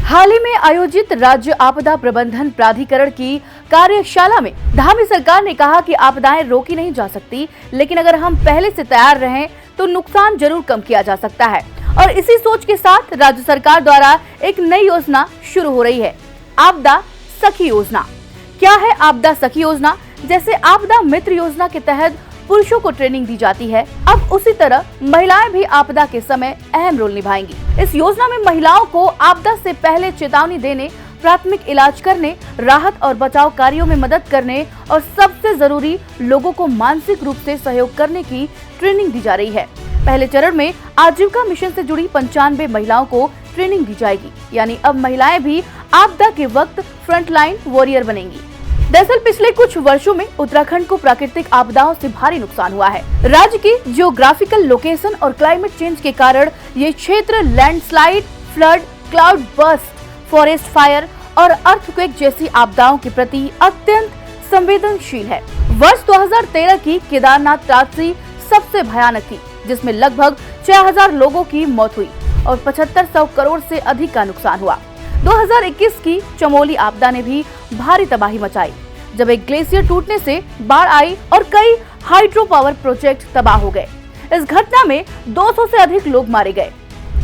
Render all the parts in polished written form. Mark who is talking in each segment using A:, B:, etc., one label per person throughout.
A: हाल ही में आयोजित राज्य आपदा प्रबंधन प्राधिकरण की कार्यशाला में धामी सरकार ने कहा कि आपदाएं रोकी नहीं जा सकती, लेकिन अगर हम पहले से तैयार रहें तो नुकसान जरूर कम किया जा सकता है। और इसी सोच के साथ राज्य सरकार द्वारा एक नई योजना शुरू हो रही है, आपदा सखी योजना। क्या है आपदा सखी योजना? जैसे आपदा मित्र योजना के तहत पुरुषों को ट्रेनिंग दी जाती है, अब उसी तरह महिलाएं भी आपदा के समय अहम रोल निभाएंगी। इस योजना में महिलाओं को आपदा से पहले चेतावनी देने, प्राथमिक इलाज करने, राहत और बचाव कार्यों में मदद करने और सबसे जरूरी लोगों को मानसिक रूप से सहयोग करने की ट्रेनिंग दी जा रही है। पहले चरण में आजीविका मिशन से जुड़ी 95 महिलाओं को ट्रेनिंग दी जाएगी, यानी अब महिलाएं भी आपदा के वक्त फ्रंटलाइन वॉरियर बनेंगी। दरअसल पिछले कुछ वर्षों में उत्तराखंड को प्राकृतिक आपदाओं से भारी नुकसान हुआ है। राज्य की जियोग्राफिकल लोकेशन और क्लाइमेट चेंज के कारण ये क्षेत्र landslide, flood, cloud burst, forest fire और अर्थक्वेक जैसी आपदाओं के प्रति अत्यंत संवेदनशील है। वर्ष 2013 की केदारनाथ त्रासदी सबसे भयानक थी, जिसमें लगभग 6000 लोगों की मौत हुई और 7500 करोड़ से अधिक का नुकसान हुआ। 2021 की चमोली आपदा ने भी भारी तबाही मचाई, जब एक ग्लेशियर टूटने से बाढ़ आई और कई हाइड्रो पावर प्रोजेक्ट तबाह हो गए। इस घटना में 200 से अधिक लोग मारे गए।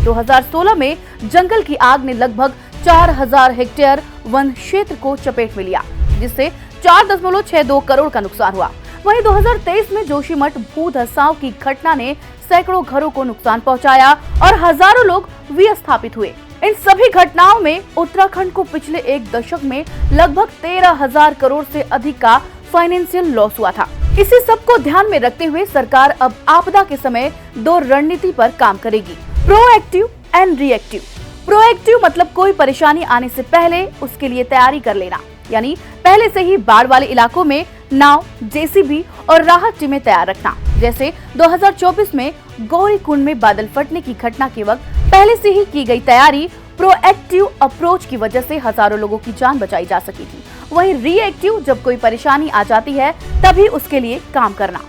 A: 2016 में जंगल की आग ने लगभग 4000 हेक्टेयर वन क्षेत्र को चपेट में लिया, जिससे 4.62 करोड़ का नुकसान हुआ। वहीं 2023 में जोशीमठ भू धसाव की घटना ने सैकड़ों घरों को नुकसान पहुंचाया और हजारों लोग विस्थापित हुए। इन सभी घटनाओं में उत्तराखंड को पिछले एक दशक में लगभग 13,000 करोड़ से अधिक का फाइनेंशियल लॉस हुआ था। इसी सब को ध्यान में रखते हुए सरकार अब आपदा के समय 2 रणनीति पर काम करेगी, प्रोएक्टिव एंड रिएक्टिव। प्रोएक्टिव मतलब कोई परेशानी आने से पहले उसके लिए तैयारी कर लेना, यानी पहले से ही बाढ़ वाले इलाकों में नाव, जेसीबी और राहत टीमें तैयार रखना। जैसे 2024 में गौरीकुंड में बादल फटने की घटना के वक्त पहले से ही की गई तैयारी प्रोएक्टिव अप्रोच की वजह से हजारों लोगों की जान बचाई जा सकी थी। वहीं रिएक्टिव, जब कोई परेशानी आ जाती है तभी उसके लिए काम करना।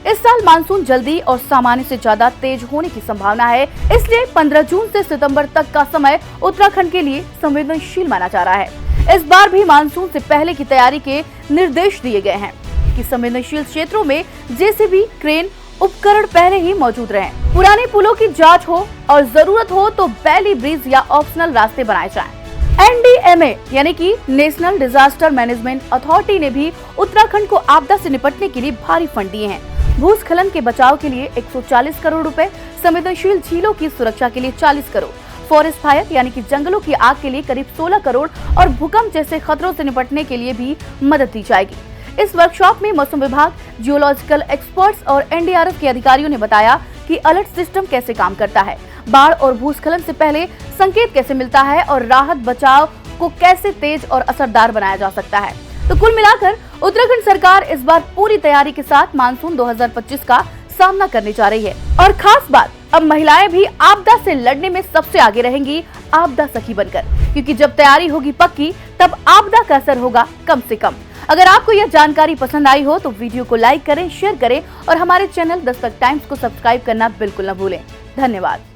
A: इस साल मानसून जल्दी और सामान्य से ज्यादा तेज होने की संभावना है, इसलिए 15 जून से सितंबर तक का समय उत्तराखंड के लिए संवेदनशील माना जा रहा है। इस बार भी मानसून से पहले की तैयारी के निर्देश दिए गए हैं कि संवेदनशील क्षेत्रों में जेसीबी, क्रेन उपकरण पहले ही मौजूद रहें। पुराने पुलों की जांच हो और जरूरत हो तो बैली ब्रिज या ऑप्शनल रास्ते बनाए जाएं। एनडीएमए यानी कि नेशनल डिजास्टर मैनेजमेंट अथॉरिटी ने भी उत्तराखंड को आपदा से निपटने के लिए भारी फंड दिए हैं। भूस्खलन के बचाव के लिए 140 करोड़ रुपए, संवेदनशील झीलों की सुरक्षा के लिए 40 करोड़, फॉरेस्ट फायर यानी कि जंगलों की आग के लिए करीब 16 करोड़ और भूकंप जैसे खतरों से निपटने के लिए भी मदद दी जाएगी। इस वर्कशॉप में मौसम विभाग, जियोलॉजिकल एक्सपर्ट्स और एनडीआरएफ के अधिकारियों ने बताया कि अलर्ट सिस्टम कैसे काम करता है, बाढ़ और भूस्खलन से पहले संकेत कैसे मिलता है और राहत बचाव को कैसे तेज और असरदार बनाया जा सकता है। तो कुल मिलाकर उत्तराखंड सरकार इस बार पूरी तैयारी के साथ मानसून 2025 का सामना करने जा रही है। और खास बात, अब महिलाएं भी आपदा से लड़ने में सबसे आगे रहेंगी, आपदा सखी बनकर, क्योंकि जब तैयारी होगी पक्की तब आपदा का असर होगा कम से कम। अगर आपको यह जानकारी पसंद आई हो तो वीडियो को लाइक करें, शेयर करें और हमारे चैनल दस्तक टाइम्स को सब्सक्राइब करना बिल्कुल न भूलें। धन्यवाद।